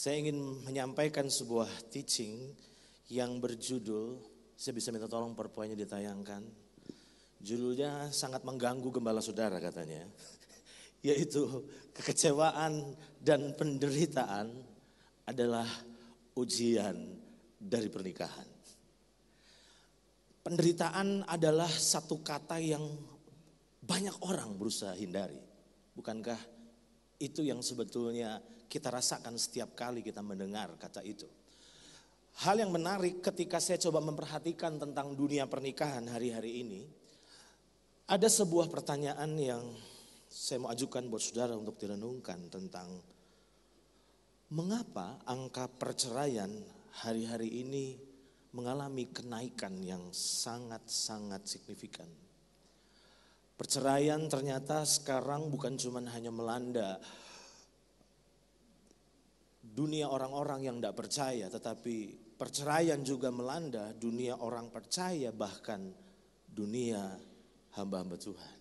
Saya ingin menyampaikan sebuah teaching yang berjudul, saya bisa minta tolong PowerPoint-nya ditayangkan. Judulnya sangat mengganggu gembala saudara katanya, yaitu kekecewaan dan penderitaan adalah ujian dari pernikahan. Penderitaan adalah satu kata yang banyak orang berusaha hindari. Bukankah itu yang sebetulnya kita rasakan setiap kali kita mendengar kata itu? Hal yang menarik ketika saya coba memperhatikan tentang dunia pernikahan hari-hari ini, ada sebuah pertanyaan yang saya mau ajukan buat saudara untuk direnungkan tentang mengapa angka perceraian hari-hari ini mengalami kenaikan yang sangat-sangat signifikan. Perceraian ternyata sekarang bukan cuma hanya melanda dunia orang-orang yang tidak percaya, tetapi perceraian juga melanda dunia orang percaya, bahkan dunia hamba-hamba Tuhan.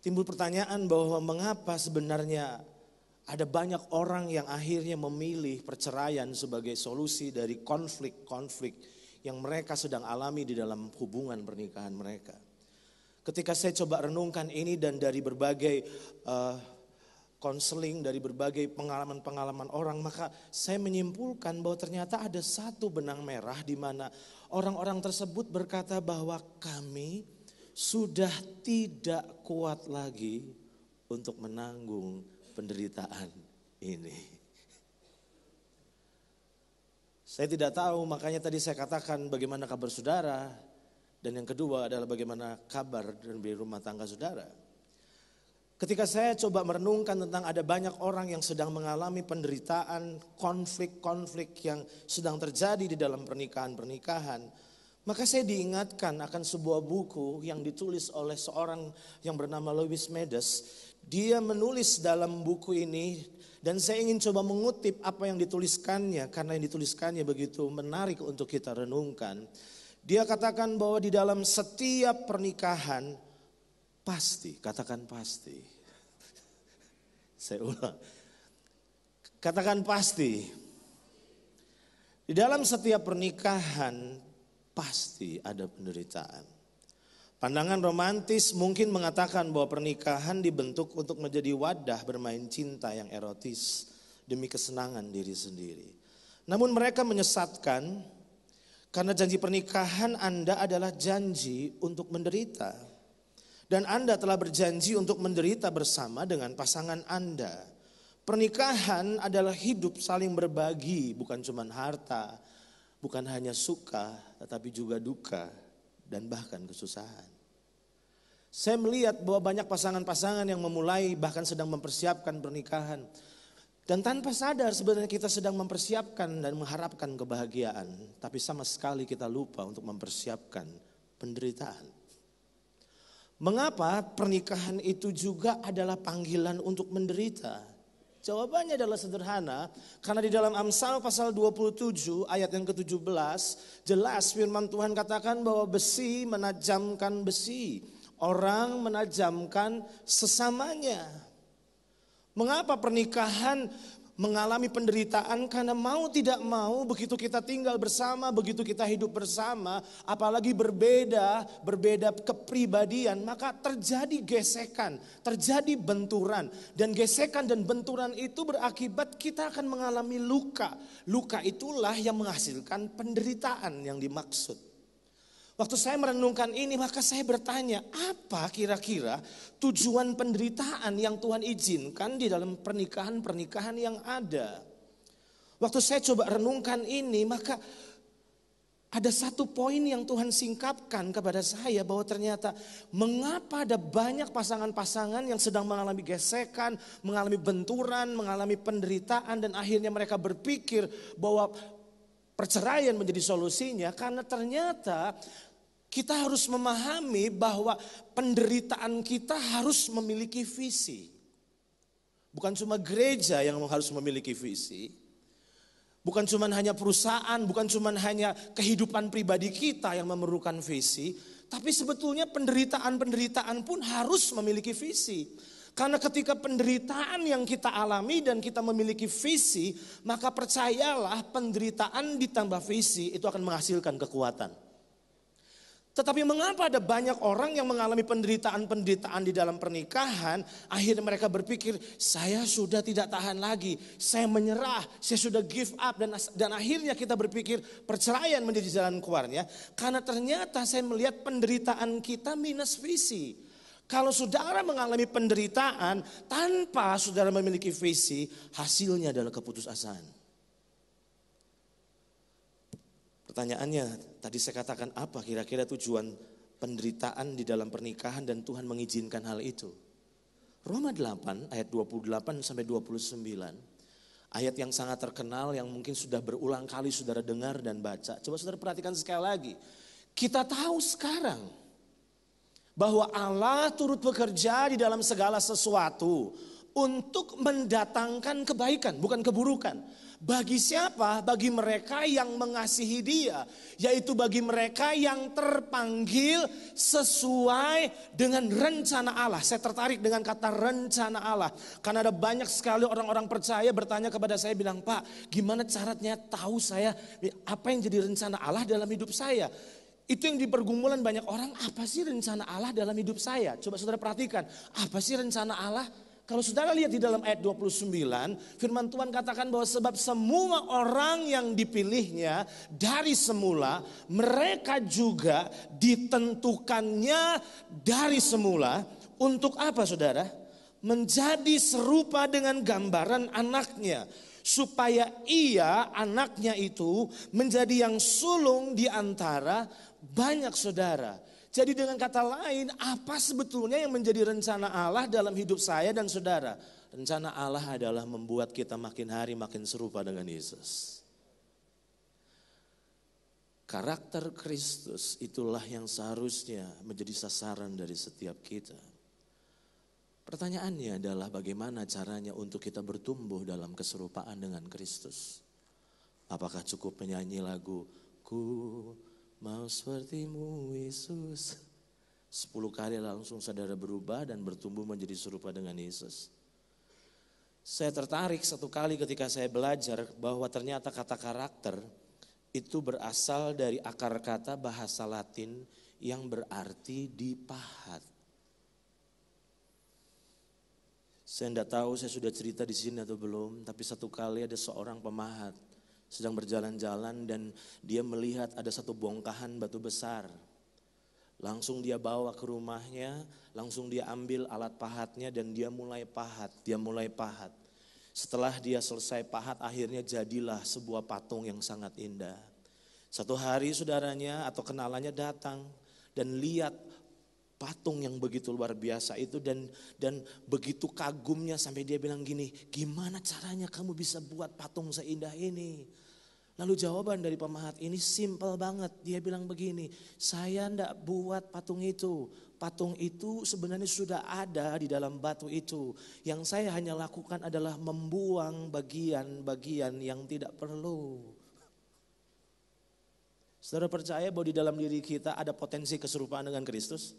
Timbul pertanyaan bahwa mengapa sebenarnya ada banyak orang yang akhirnya memilih perceraian sebagai solusi dari konflik-konflik yang mereka sedang alami di dalam hubungan pernikahan mereka. Ketika saya coba renungkan ini dan dari berbagai konseling, dari berbagai pengalaman-pengalaman orang, maka saya menyimpulkan bahwa ternyata ada satu benang merah di mana orang-orang tersebut berkata bahwa kami sudah tidak kuat lagi untuk menanggung penderitaan ini. Saya tidak tahu, makanya tadi saya katakan bagaimana kabar saudara. Dan yang kedua adalah bagaimana kabar dari rumah tangga saudara. Ketika saya coba merenungkan tentang ada banyak orang yang sedang mengalami penderitaan, konflik-konflik yang sedang terjadi di dalam pernikahan-pernikahan, maka saya diingatkan akan sebuah buku yang ditulis oleh seorang yang bernama Louis Medes. Dia menulis dalam buku ini dan saya ingin coba mengutip apa yang dituliskannya karena yang dituliskannya begitu menarik untuk kita renungkan. Dia katakan bahwa di dalam setiap pernikahan pasti, katakan pasti. Saya ulang. Katakan pasti. Di dalam setiap pernikahan pasti ada penderitaan. Pandangan romantis mungkin mengatakan bahwa pernikahan dibentuk untuk menjadi wadah bermain cinta yang erotis demi kesenangan diri sendiri. Namun mereka menyesatkan karena janji pernikahan Anda adalah janji untuk menderita. Dan Anda telah berjanji untuk menderita bersama dengan pasangan Anda. Pernikahan adalah hidup saling berbagi, bukan cuma harta, bukan hanya suka, tetapi juga duka dan bahkan kesusahan. Saya melihat bahwa banyak pasangan-pasangan yang memulai bahkan sedang mempersiapkan pernikahan. Dan tanpa sadar sebenarnya kita sedang mempersiapkan dan mengharapkan kebahagiaan. Tapi sama sekali kita lupa untuk mempersiapkan penderitaan. Mengapa pernikahan itu juga adalah panggilan untuk menderita? Jawabannya adalah sederhana. Karena di dalam Amsal pasal 27 ayat yang ke-17 jelas firman Tuhan katakan bahwa besi menajamkan besi. Orang menajamkan sesamanya. Mengapa pernikahan mengalami penderitaan? Karena mau tidak mau begitu kita tinggal bersama, begitu kita hidup bersama, apalagi berbeda kepribadian, maka terjadi gesekan, terjadi benturan. Dan gesekan dan benturan itu berakibat kita akan mengalami luka. Luka itulah yang menghasilkan penderitaan yang dimaksud. Waktu saya merenungkan ini maka saya bertanya, apa kira-kira tujuan penderitaan yang Tuhan izinkan di dalam pernikahan-pernikahan yang ada? Waktu saya coba renungkan ini maka ada satu poin yang Tuhan singkapkan kepada saya bahwa ternyata mengapa ada banyak pasangan-pasangan yang sedang mengalami gesekan, mengalami benturan, mengalami penderitaan dan akhirnya mereka berpikir bahwa perceraian menjadi solusinya karena ternyata kita harus memahami bahwa penderitaan kita harus memiliki visi. Bukan cuma gereja yang harus memiliki visi. Bukan cuma hanya perusahaan, bukan cuma hanya kehidupan pribadi kita yang memerlukan visi. Tapi sebetulnya penderitaan-penderitaan pun harus memiliki visi. Karena ketika penderitaan yang kita alami dan kita memiliki visi, maka percayalah penderitaan ditambah visi itu akan menghasilkan kekuatan. Tetapi mengapa ada banyak orang yang mengalami penderitaan-penderitaan di dalam pernikahan, akhirnya mereka berpikir, saya sudah tidak tahan lagi, saya menyerah, saya sudah give up, dan akhirnya kita berpikir perceraian menjadi jalan keluarnya, karena ternyata saya melihat penderitaan kita minus visi. Kalau saudara mengalami penderitaan tanpa saudara memiliki visi, hasilnya adalah keputusasaan. Pertanyaannya, tadi saya katakan apa kira-kira tujuan penderitaan di dalam pernikahan dan Tuhan mengizinkan hal itu. Roma 8 ayat 28 sampai 29. Ayat yang sangat terkenal yang mungkin sudah berulang kali saudara dengar dan baca. Coba saudara perhatikan sekali lagi. Kita tahu sekarang bahwa Allah turut bekerja di dalam segala sesuatu untuk mendatangkan kebaikan, bukan keburukan. Bagi siapa? Bagi mereka yang mengasihi Dia, yaitu bagi mereka yang terpanggil sesuai dengan rencana Allah. Saya tertarik dengan kata rencana Allah, karena ada banyak sekali orang-orang percaya bertanya kepada saya, bilang, Pak, gimana caranya tahu saya apa yang jadi rencana Allah dalam hidup saya? Itu yang dipergumulan banyak orang, apa sih rencana Allah dalam hidup saya? Coba saudara perhatikan, apa sih rencana Allah? Kalau saudara lihat di dalam ayat 29, firman Tuhan katakan bahwa sebab semua orang yang dipilihnya dari semula, mereka juga ditentukannya dari semula. Untuk apa saudara? Menjadi serupa dengan gambaran anaknya. Supaya ia, anaknya itu, menjadi yang sulung di antara banyak saudara. Jadi dengan kata lain, apa sebetulnya yang menjadi rencana Allah dalam hidup saya dan saudara? Rencana Allah adalah membuat kita makin hari makin serupa dengan Yesus. Karakter Kristus itulah yang seharusnya menjadi sasaran dari setiap kita. Pertanyaannya adalah bagaimana caranya untuk kita bertumbuh dalam keserupaan dengan Kristus? Apakah cukup menyanyi lagu, Ku mau sepertimu Yesus? 10 kali langsung saudara berubah dan bertumbuh menjadi serupa dengan Yesus. Saya tertarik satu kali ketika saya belajar bahwa ternyata kata karakter itu berasal dari akar kata bahasa Latin yang berarti dipahat. Saya tidak tahu saya sudah cerita di sini atau belum, tapi satu kali ada seorang pemahat sedang berjalan-jalan dan dia melihat ada satu bongkahan batu besar. Langsung dia bawa ke rumahnya, langsung dia ambil alat pahatnya dan dia mulai pahat. Setelah dia selesai pahat, akhirnya jadilah sebuah patung yang sangat indah. Satu hari saudaranya atau kenalannya datang dan lihat patung yang begitu luar biasa itu dan begitu kagumnya sampai dia bilang gini, gimana caranya kamu bisa buat patung seindah ini? Lalu jawaban dari pemahat ini simpel banget. Dia bilang begini, saya enggak buat patung itu. Patung itu sebenarnya sudah ada di dalam batu itu. Yang saya hanya lakukan adalah membuang bagian-bagian yang tidak perlu. Saudara percaya bahwa di dalam diri kita ada potensi keserupaan dengan Kristus?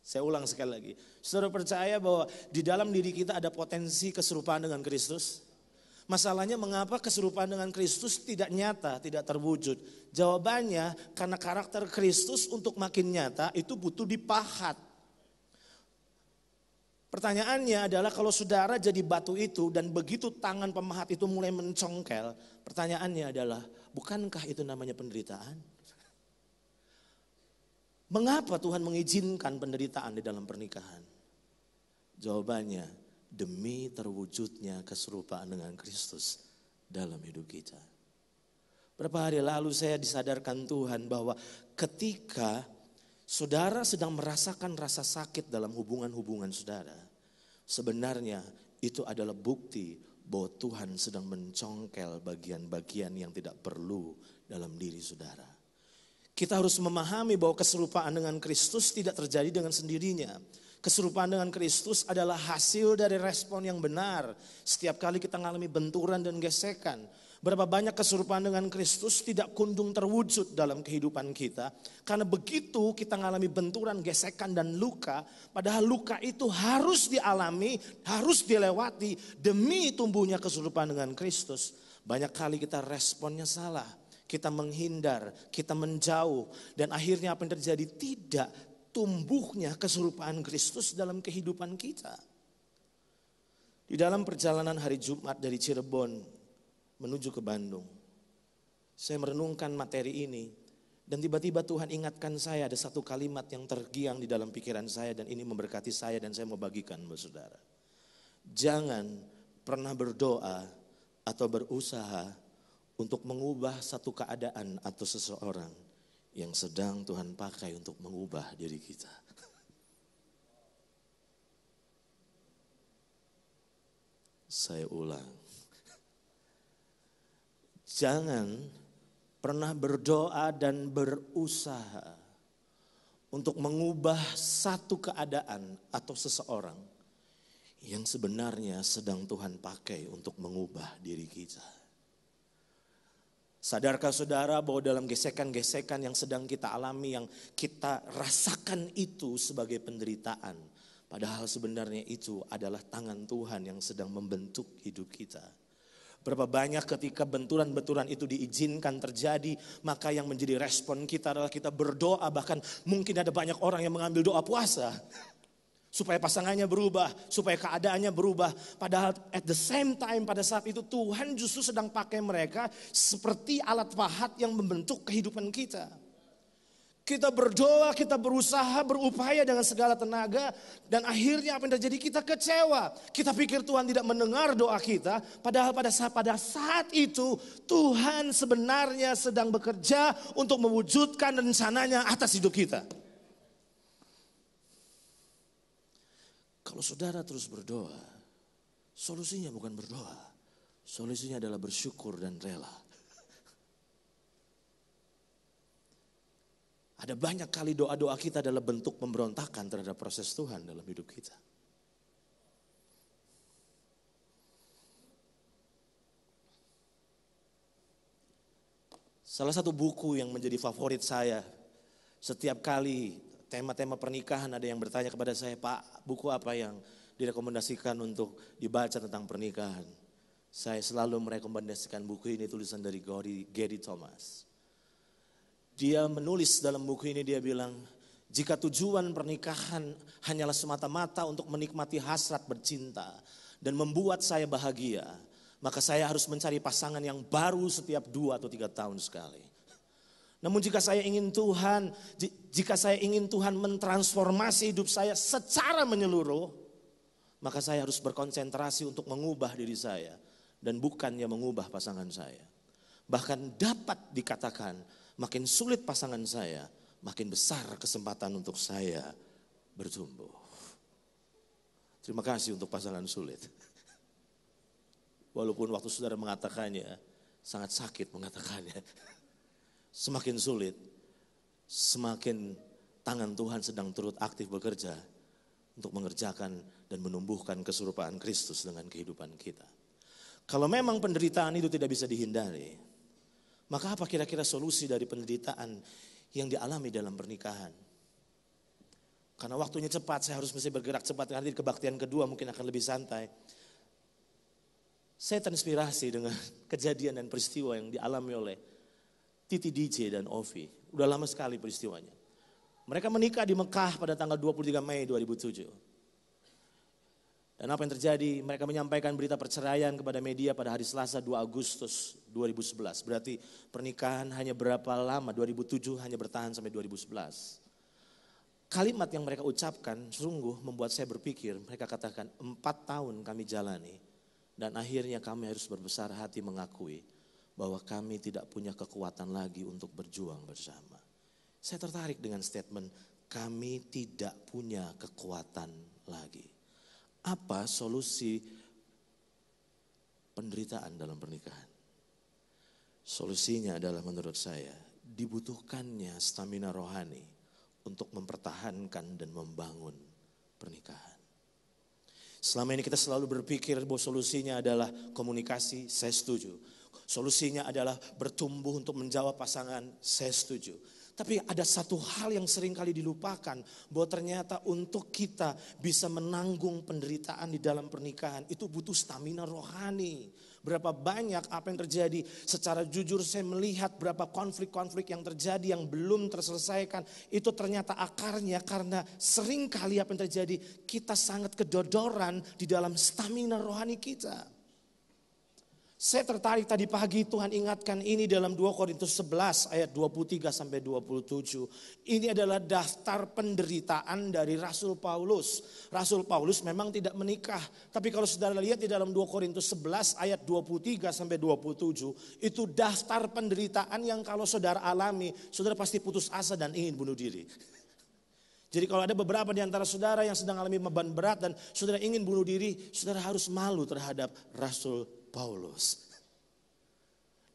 Saya ulang sekali lagi. Saudara percaya bahwa di dalam diri kita ada potensi keserupaan dengan Kristus? Masalahnya mengapa keserupaan dengan Kristus tidak nyata, tidak terwujud? Jawabannya karena karakter Kristus untuk makin nyata itu butuh dipahat. Pertanyaannya adalah kalau saudara jadi batu itu dan begitu tangan pemahat itu mulai mencongkel, pertanyaannya adalah bukankah itu namanya penderitaan? Mengapa Tuhan mengizinkan penderitaan di dalam pernikahan? Jawabannya, demi terwujudnya keserupaan dengan Kristus dalam hidup kita. Beberapa hari lalu saya disadarkan Tuhan bahwa ketika saudara sedang merasakan rasa sakit dalam hubungan-hubungan saudara, sebenarnya itu adalah bukti bahwa Tuhan sedang mencongkel bagian-bagian yang tidak perlu dalam diri saudara. Kita harus memahami bahwa keserupaan dengan Kristus tidak terjadi dengan sendirinya. Keserupaan dengan Kristus adalah hasil dari respon yang benar. Setiap kali kita mengalami benturan dan gesekan, Berapa banyak keserupaan dengan Kristus tidak kunjung terwujud dalam kehidupan kita. Karena begitu kita mengalami benturan, gesekan dan luka. Padahal luka itu harus dialami, harus dilewati demi tumbuhnya keserupaan dengan Kristus. Banyak kali kita responnya salah. Kita menghindar, kita menjauh. Dan akhirnya apa yang terjadi? Tidak tumbuhnya keserupaan Kristus dalam kehidupan kita. Di dalam perjalanan hari Jumat dari Cirebon menuju ke Bandung, saya merenungkan materi ini dan tiba-tiba Tuhan ingatkan saya ada satu kalimat yang tergiang di dalam pikiran saya dan ini memberkati saya dan saya mau bagikan buat saudara. Jangan pernah berdoa atau berusaha untuk mengubah satu keadaan atau seseorang yang sedang Tuhan pakai untuk mengubah diri kita. Saya ulang. Jangan pernah berdoa dan berusaha untuk mengubah satu keadaan atau seseorang yang sebenarnya sedang Tuhan pakai untuk mengubah diri kita. Sadarkah saudara bahwa dalam gesekan-gesekan yang sedang kita alami, yang kita rasakan itu sebagai penderitaan. Padahal sebenarnya itu adalah tangan Tuhan yang sedang membentuk hidup kita. Berapa banyak ketika benturan-benturan itu diizinkan terjadi, maka yang menjadi respon kita adalah kita berdoa. Bahkan mungkin ada banyak orang yang mengambil doa puasa supaya pasangannya berubah, supaya keadaannya berubah. Padahal at the same time pada saat itu Tuhan justru sedang pakai mereka seperti alat pahat yang membentuk kehidupan kita. Kita berdoa, kita berusaha, berupaya dengan segala tenaga. Dan akhirnya apa yang terjadi? Kita kecewa. Kita pikir Tuhan tidak mendengar doa kita. Padahal pada saat itu Tuhan sebenarnya sedang bekerja untuk mewujudkan rencananya atas hidup kita. Kalau saudara terus berdoa, solusinya bukan berdoa. Solusinya adalah bersyukur dan rela. Ada banyak kali doa-doa kita adalah bentuk pemberontakan terhadap proses Tuhan dalam hidup kita. Salah satu buku yang menjadi favorit saya, setiap kali tema-tema pernikahan ada yang bertanya kepada saya, Pak, buku apa yang direkomendasikan untuk dibaca tentang pernikahan? Saya selalu merekomendasikan buku ini, tulisan dari Gary Thomas. Dia menulis dalam buku ini, dia bilang, jika tujuan pernikahan hanyalah semata-mata untuk menikmati hasrat bercinta dan membuat saya bahagia, maka saya harus mencari pasangan yang baru setiap 2 atau 3 tahun sekali. Namun jika saya ingin Tuhan mentransformasi hidup saya secara menyeluruh, maka saya harus berkonsentrasi untuk mengubah diri saya dan bukannya mengubah pasangan saya. Bahkan dapat dikatakan, makin sulit pasangan saya, makin besar kesempatan untuk saya bertumbuh. Terima kasih untuk pasangan sulit. Walaupun waktu saudara mengatakannya, sangat sakit mengatakannya. Semakin sulit, semakin tangan Tuhan sedang turut aktif bekerja untuk mengerjakan dan menumbuhkan keserupaan Kristus dengan kehidupan kita. Kalau memang penderitaan itu tidak bisa dihindari, maka apa kira-kira solusi dari penderitaan yang dialami dalam pernikahan? Karena waktunya cepat, saya harus mesti bergerak cepat. Nanti di kebaktian kedua mungkin akan lebih santai. Saya terinspirasi dengan kejadian dan peristiwa yang dialami oleh Titi DJ dan Ovi. Udah lama sekali peristiwanya. Mereka menikah di Mekah pada tanggal 23 Mei 2007. Dan apa yang terjadi? Mereka menyampaikan berita perceraian kepada media pada hari Selasa 2 Agustus 2011. Berarti pernikahan hanya berapa lama? 2007 hanya bertahan sampai 2011. Kalimat yang mereka ucapkan sungguh membuat saya berpikir. Mereka katakan 4 tahun kami jalani. Dan akhirnya kami harus berbesar hati mengakui bahwa kami tidak punya kekuatan lagi untuk berjuang bersama. Saya tertarik dengan statement, kami tidak punya kekuatan lagi. Apa solusi penderitaan dalam pernikahan? Solusinya adalah menurut saya, dibutuhkannya stamina rohani untuk mempertahankan dan membangun pernikahan. Selama ini kita selalu berpikir bahwa solusinya adalah komunikasi, saya setuju. Solusinya adalah bertumbuh untuk menjawab pasangan, saya setuju. Tapi ada satu hal yang sering kali dilupakan, bahwa ternyata untuk kita bisa menanggung penderitaan di dalam pernikahan itu butuh stamina rohani. Berapa banyak apa yang terjadi, secara jujur saya melihat berapa konflik-konflik yang terjadi yang belum terselesaikan. Itu ternyata akarnya karena sering kali apa yang terjadi, kita sangat kedodoran di dalam stamina rohani kita. Saya tertarik tadi pagi Tuhan ingatkan ini dalam 2 Korintus 11 ayat 23 sampai 27. Ini adalah daftar penderitaan dari Rasul Paulus. Rasul Paulus memang tidak menikah. Tapi kalau saudara lihat di dalam 2 Korintus 11 ayat 23 sampai 27. Itu daftar penderitaan yang kalau saudara alami, saudara pasti putus asa dan ingin bunuh diri. Jadi kalau ada beberapa di antara saudara yang sedang alami beban berat dan saudara ingin bunuh diri, saudara harus malu terhadap Rasul Paulus.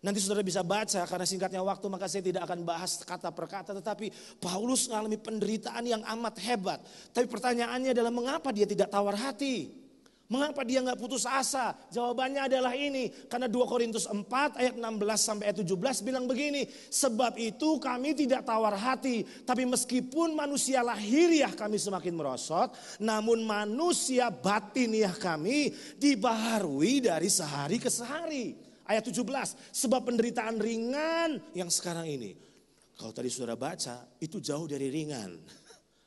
Nanti saudara bisa baca, karena singkatnya waktu maka saya tidak akan bahas kata per kata. Tetapi Paulus mengalami penderitaan yang amat hebat. Tapi pertanyaannya adalah mengapa dia tidak tawar hati? Mengapa dia gak putus asa? Jawabannya adalah ini. Karena 2 Korintus 4 ayat 16 sampai ayat 17 bilang begini. Sebab itu kami tidak tawar hati. Tapi meskipun manusia lahiriah kami semakin merosot. Namun manusia batiniah kami dibaharui dari sehari ke sehari. Ayat 17. Sebab penderitaan ringan yang sekarang ini. Kalau tadi saudara baca itu jauh dari ringan.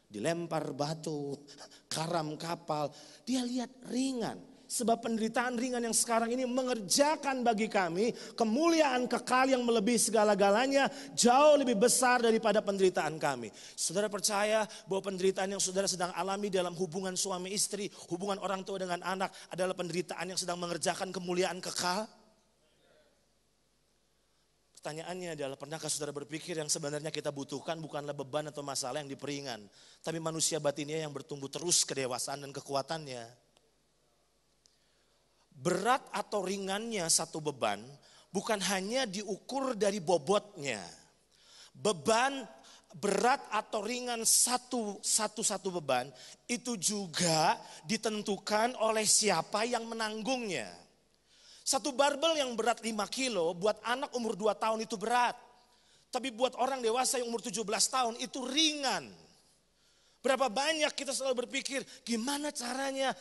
Dilempar batu, karam kapal, dia lihat ringan. Sebab penderitaan ringan yang sekarang ini mengerjakan bagi kami kemuliaan kekal yang melebihi segala-galanya, jauh lebih besar daripada penderitaan kami. Saudara percaya bahwa penderitaan yang saudara sedang alami dalam hubungan suami istri, hubungan orang tua dengan anak adalah penderitaan yang sedang mengerjakan kemuliaan kekal? Pertanyaannya adalah, pernahkah saudara berpikir yang sebenarnya kita butuhkan bukanlah beban atau masalah yang diperingan, tapi manusia batinnya yang bertumbuh terus kedewasaan dan kekuatannya. Berat atau ringannya satu beban bukan hanya diukur dari bobotnya. Beban berat atau ringan satu beban itu juga ditentukan oleh siapa yang menanggungnya. Satu barbel yang berat 5 kilo buat anak umur 2 tahun itu berat. Tapi buat orang dewasa yang umur 17 tahun itu ringan. Berapa banyak kita selalu berpikir gimana caranya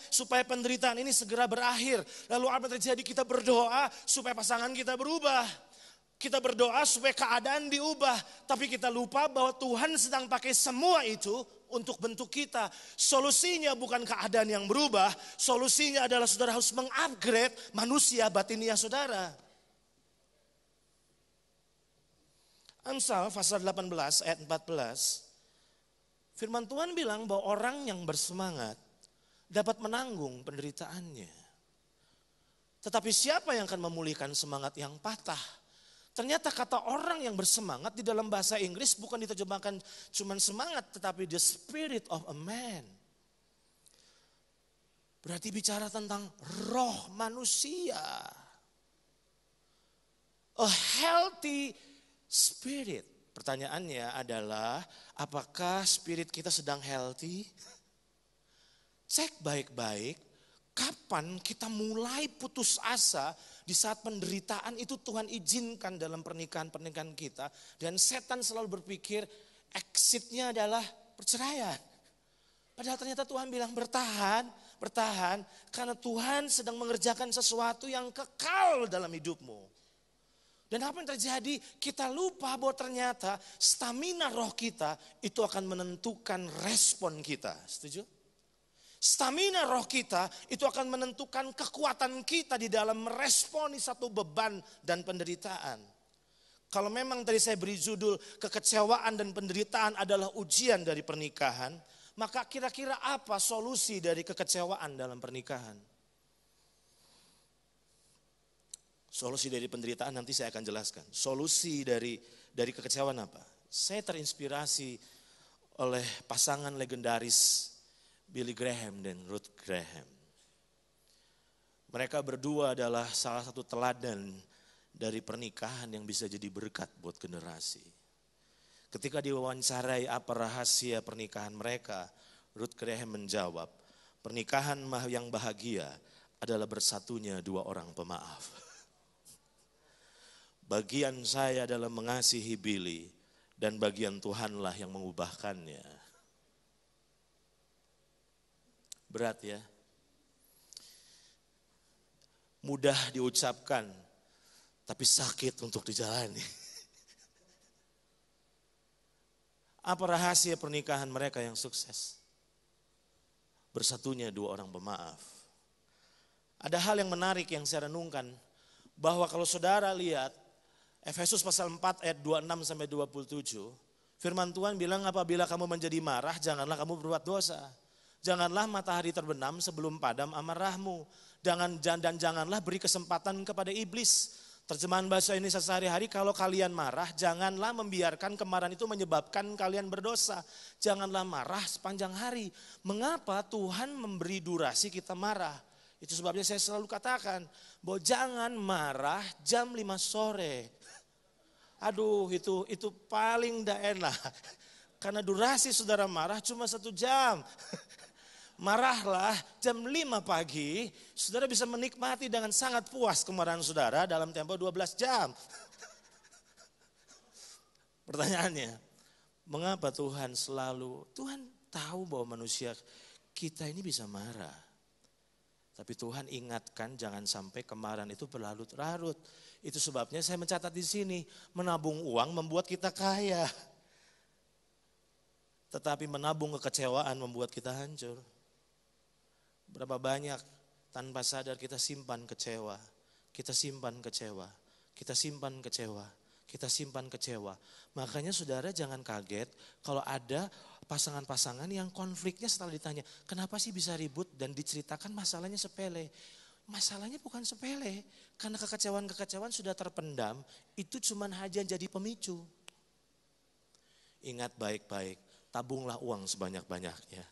supaya penderitaan ini segera berakhir. Lalu apa yang terjadi? Kita berdoa supaya pasangan kita berubah. Kita berdoa supaya keadaan diubah. Tapi kita lupa bahwa Tuhan sedang pakai semua itu untuk bentuk kita. Solusinya bukan keadaan yang berubah. Solusinya adalah saudara harus mengupgrade manusia batinia saudara. Amsal pasal 18 ayat 14. Firman Tuhan bilang bahwa orang yang bersemangat dapat menanggung penderitaannya. Tetapi siapa yang akan memulihkan semangat yang patah? Ternyata kata orang yang bersemangat di dalam bahasa Inggris bukan diterjemahkan cuma semangat, tetapi the spirit of a man. Berarti bicara tentang roh manusia. A healthy spirit. Pertanyaannya adalah, apakah spirit kita sedang healthy? Cek baik-baik, kapan kita mulai putus asa. Di saat penderitaan itu Tuhan izinkan dalam pernikahan-pernikahan kita. Dan setan selalu berpikir exitnya adalah perceraian. Padahal ternyata Tuhan bilang bertahan. Karena Tuhan sedang mengerjakan sesuatu yang kekal dalam hidupmu. Dan apa yang terjadi? Kita lupa bahwa ternyata stamina roh kita itu akan menentukan respon kita. Setuju? Stamina roh kita itu akan menentukan kekuatan kita di dalam meresponi satu beban dan penderitaan. Kalau memang tadi saya beri judul kekecewaan dan penderitaan adalah ujian dari pernikahan, maka kira-kira apa solusi dari kekecewaan dalam pernikahan? Solusi dari penderitaan nanti saya akan jelaskan. Solusi dari kekecewaan apa? Saya terinspirasi oleh pasangan legendaris Billy Graham dan Ruth Graham. Mereka berdua adalah salah satu teladan dari pernikahan yang bisa jadi berkat buat generasi. Ketika diwawancarai apa rahasia pernikahan mereka, Ruth Graham menjawab, pernikahan yang bahagia adalah bersatunya 2 orang pemaaf. Bagian saya adalah mengasihi Billy dan bagian Tuhanlah yang mengubahkannya. Berat ya. Mudah diucapkan, tapi sakit untuk dijalani. Apa rahasia pernikahan mereka yang sukses? Bersatunya dua orang pemaaf. Ada hal yang menarik yang saya renungkan, bahwa kalau saudara lihat Efesus pasal 4 ayat 26 sampai 27, firman Tuhan bilang apabila kamu menjadi marah, janganlah kamu berbuat dosa. Janganlah matahari terbenam sebelum padam amarahmu. Dan janganlah beri kesempatan kepada iblis. Terjemahan bahasa Indonesia sehari-hari, kalau kalian marah, janganlah membiarkan kemarahan itu menyebabkan kalian berdosa. Janganlah marah sepanjang hari. Mengapa Tuhan memberi durasi kita marah? Itu sebabnya saya selalu katakan, bahwa jangan marah jam 5 sore. Aduh, itu paling tidak enak. Karena durasi saudara marah cuma 1 jam. Marahlah jam 5 pagi, saudara bisa menikmati dengan sangat puas kemarahan saudara dalam tempo 12 jam. Pertanyaannya, mengapa Tuhan tahu bahwa manusia kita ini bisa marah. Tapi Tuhan ingatkan jangan sampai kemarahan itu berlarut-larut. Itu sebabnya saya mencatat di sini, menabung uang membuat kita kaya. Tetapi menabung kekecewaan membuat kita hancur. Berapa banyak tanpa sadar kita simpan kecewa, kita simpan kecewa, kita simpan kecewa, kita simpan kecewa. Makanya saudara jangan kaget kalau ada pasangan-pasangan yang konfliknya setelah ditanya, kenapa sih bisa ribut dan diceritakan masalahnya sepele. Masalahnya bukan sepele, karena kekecewaan-kekecewaan sudah terpendam, itu cuma hanya jadi pemicu. Ingat baik-baik, tabunglah uang sebanyak-banyaknya.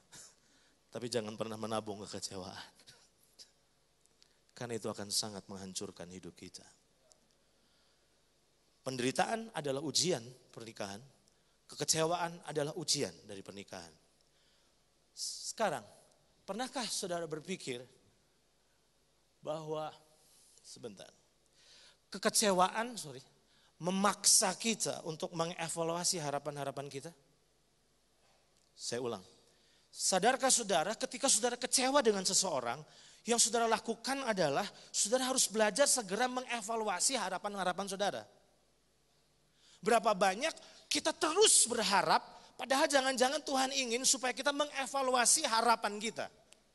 Tapi jangan pernah menabung kekecewaan. Karena itu akan sangat menghancurkan hidup kita. Penderitaan adalah ujian pernikahan. Kekecewaan adalah ujian dari pernikahan. Sekarang, pernahkah saudara berpikir bahwa kekecewaan memaksa kita untuk mengevaluasi harapan-harapan kita? Saya ulang. Sadarkah saudara ketika saudara kecewa dengan seseorang, yang saudara lakukan adalah saudara harus belajar segera mengevaluasi harapan-harapan saudara. Berapa banyak kita terus berharap, padahal jangan-jangan Tuhan ingin supaya kita mengevaluasi harapan kita.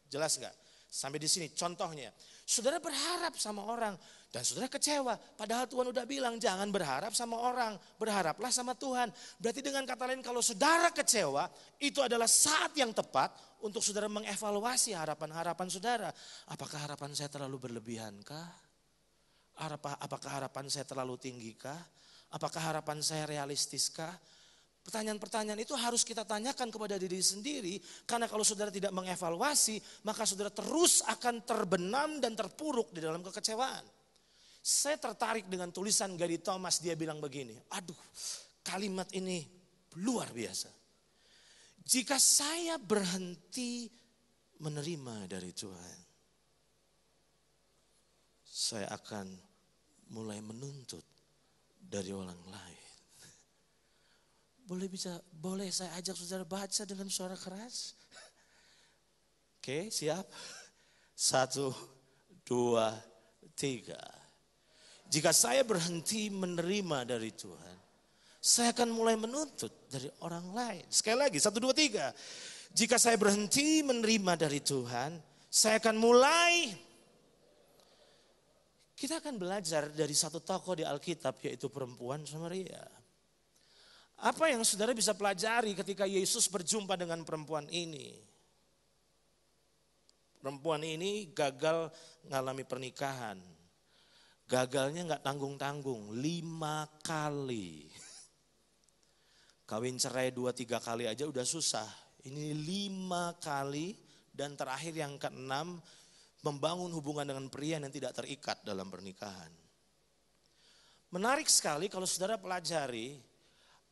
Jelas gak? Sampai di sini contohnya, saudara berharap sama orang dan saudara kecewa. Padahal Tuhan udah bilang jangan berharap sama orang, berharaplah sama Tuhan. Berarti dengan kata lain kalau saudara kecewa, itu adalah saat yang tepat untuk saudara mengevaluasi harapan-harapan saudara. Apakah harapan saya terlalu berlebihankah? Apakah harapan saya terlalu tinggikah? Apakah harapan saya realistiskah? Pertanyaan-pertanyaan itu harus kita tanyakan kepada diri sendiri. Karena kalau saudara tidak mengevaluasi, maka saudara terus akan terbenam dan terpuruk di dalam kekecewaan. Saya tertarik dengan tulisan Gary Thomas, dia bilang begini. Aduh, kalimat ini luar biasa. Jika saya berhenti menerima dari Tuhan, saya akan mulai menuntut dari orang lain. Boleh saya ajak saudara baca dengan suara keras? Oke, siap? 1, 2, 3. Jika saya berhenti menerima dari Tuhan, saya akan mulai menuntut dari orang lain. Sekali lagi, 1, 2, 3. Jika saya berhenti menerima dari Tuhan, saya akan mulai. Kita akan belajar dari satu tokoh di Alkitab, yaitu perempuan Samaria. Apa yang saudara bisa pelajari ketika Yesus berjumpa dengan perempuan ini? Perempuan ini gagal mengalami pernikahan. Gagalnya nggak tanggung-tanggung, 5 kali. Kawin cerai 2-3 kali aja udah susah. Ini 5 kali dan terakhir yang ke-6 membangun hubungan dengan pria yang tidak terikat dalam pernikahan. Menarik sekali kalau saudara pelajari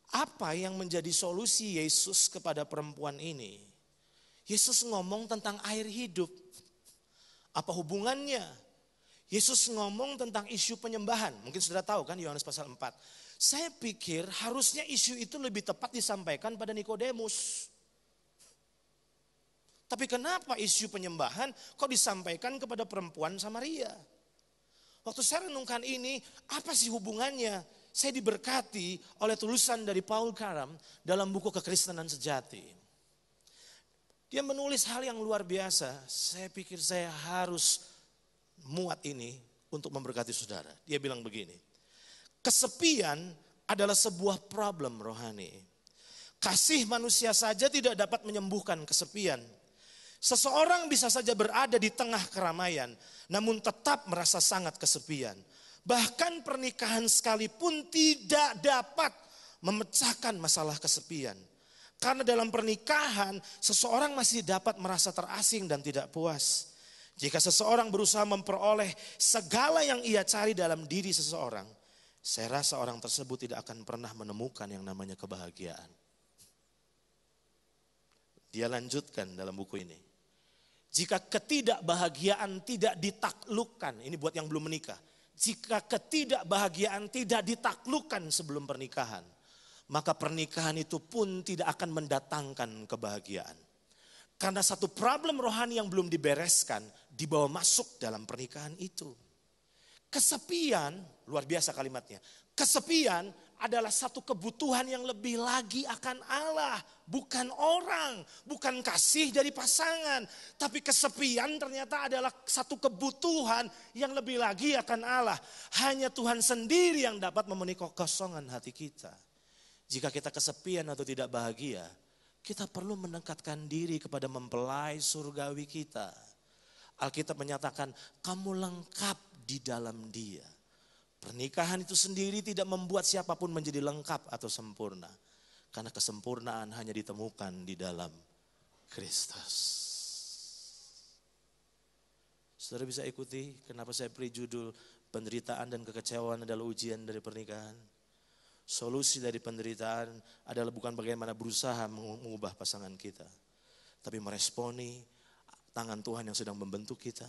apa yang menjadi solusi Yesus kepada perempuan ini. Yesus ngomong tentang air hidup. Apa hubungannya? Yesus ngomong tentang isu penyembahan. Mungkin sudah tahu kan Yohanes pasal 4. Saya pikir harusnya isu itu lebih tepat disampaikan pada Nikodemus. Tapi kenapa isu penyembahan kok disampaikan kepada perempuan Samaria? Waktu saya renungkan ini, apa sih hubungannya? Saya diberkati oleh tulisan dari Paul Karam dalam buku Kekristenan Sejati. Dia menulis hal yang luar biasa. Saya pikir saya harus muat ini untuk memberkati saudara. Dia bilang begini, kesepian adalah sebuah problem rohani. Kasih manusia saja tidak dapat menyembuhkan kesepian. Seseorang bisa saja berada di tengah keramaian, namun tetap merasa sangat kesepian. Bahkan pernikahan sekalipun tidak dapat memecahkan masalah kesepian. Karena dalam pernikahan, seseorang masih dapat merasa terasing dan tidak puas. Jika seseorang berusaha memperoleh segala yang ia cari dalam diri seseorang, saya rasa orang tersebut tidak akan pernah menemukan yang namanya kebahagiaan. Dia lanjutkan dalam buku ini. Jika ketidakbahagiaan tidak ditaklukkan, ini buat yang belum menikah. Jika ketidakbahagiaan tidak ditaklukkan sebelum pernikahan, maka pernikahan itu pun tidak akan mendatangkan kebahagiaan. Karena satu problem rohani yang belum dibereskan dibawa masuk dalam pernikahan itu. Kesepian, luar biasa kalimatnya. Kesepian adalah satu kebutuhan yang lebih lagi akan Allah. Bukan orang, bukan kasih dari pasangan. Tapi kesepian ternyata adalah satu kebutuhan yang lebih lagi akan Allah. Hanya Tuhan sendiri yang dapat memenuhi kekosongan hati kita. Jika kita kesepian atau tidak bahagia, kita perlu mendekatkan diri kepada mempelai surgawi kita. Alkitab menyatakan kamu lengkap di dalam Dia. Pernikahan itu sendiri tidak membuat siapapun menjadi lengkap atau sempurna. Karena kesempurnaan hanya ditemukan di dalam Kristus. Saudara bisa ikuti kenapa saya beri judul penderitaan dan kekecewaan adalah ujian dari pernikahan. Solusi dari penderitaan adalah bukan bagaimana berusaha mengubah pasangan kita, tapi meresponi tangan Tuhan yang sedang membentuk kita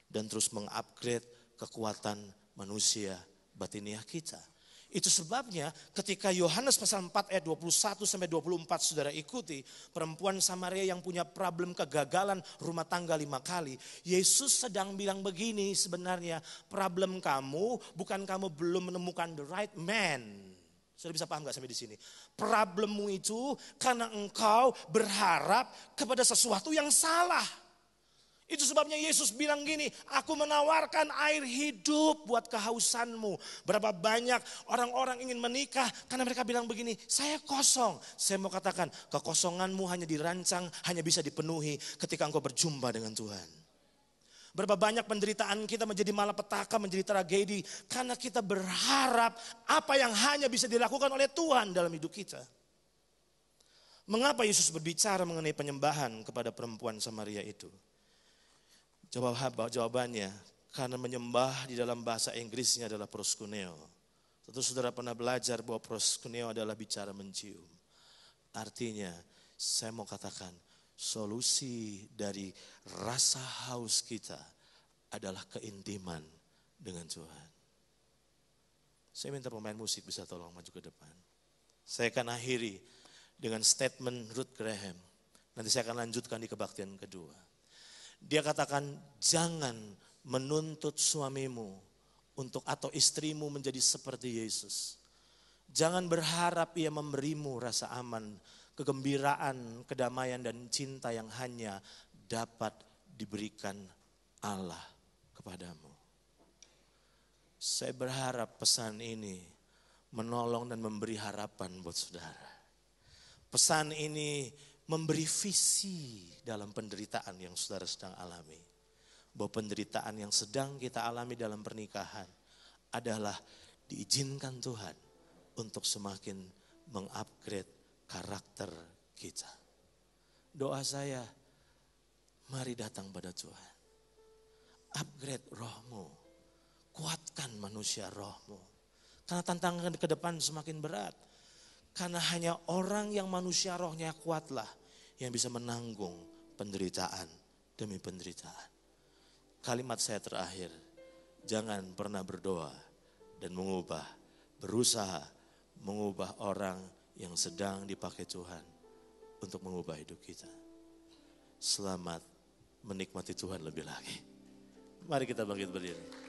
dan terus mengupgrade kekuatan manusia batiniah kita. Itu sebabnya ketika Yohanes pasal 4 ayat 21 sampai 24 saudara ikuti, perempuan Samaria yang punya problem kegagalan rumah tangga 5 kali, Yesus sedang bilang begini, sebenarnya problem kamu bukan kamu belum menemukan the right man. Sudah bisa paham gak sampai di sini? Problemmu itu karena engkau berharap kepada sesuatu yang salah. Itu sebabnya Yesus bilang gini, aku menawarkan air hidup buat kehausanmu. Berapa banyak orang-orang ingin menikah karena mereka bilang begini, saya kosong. Saya mau katakan, kekosonganmu hanya dirancang, hanya bisa dipenuhi ketika engkau berjumpa dengan Tuhan. Berapa banyak penderitaan kita menjadi malapetaka, menjadi tragedi. Karena kita berharap apa yang hanya bisa dilakukan oleh Tuhan dalam hidup kita. Mengapa Yesus berbicara mengenai penyembahan kepada perempuan Samaria itu? Jawabannya, karena menyembah di dalam bahasa Inggrisnya adalah proskuneo. Tentu saudara pernah belajar bahwa proskuneo adalah bicara mencium. Artinya, saya mau katakan, solusi dari rasa haus kita adalah keintiman dengan Tuhan. Saya minta pemain musik bisa tolong maju ke depan. Saya akan akhiri dengan statement Ruth Graham. Nanti saya akan lanjutkan di kebaktian kedua. Dia katakan, jangan menuntut suamimu untuk atau istrimu menjadi seperti Yesus. Jangan berharap ia memberimu rasa aman, kegembiraan, kedamaian dan cinta yang hanya dapat diberikan Allah kepadamu. Saya berharap pesan ini menolong dan memberi harapan buat saudara. Pesan ini memberi visi dalam penderitaan yang saudara sedang alami. Bahwa penderitaan yang sedang kita alami dalam pernikahan adalah diizinkan Tuhan untuk semakin mengupgrade karakter kita. Doa saya, mari datang pada Tuhan. Upgrade rohmu, kuatkan manusia rohmu. Karena tantangan ke depan semakin berat. Karena hanya orang yang manusia rohnya kuatlah yang bisa menanggung penderitaan demi penderitaan. Kalimat saya terakhir, Jangan pernah berdoa dan berusaha mengubah orang yang sedang dipakai Tuhan untuk mengubah hidup kita. Selamat menikmati Tuhan lebih lagi. Mari kita bangkit berdiri.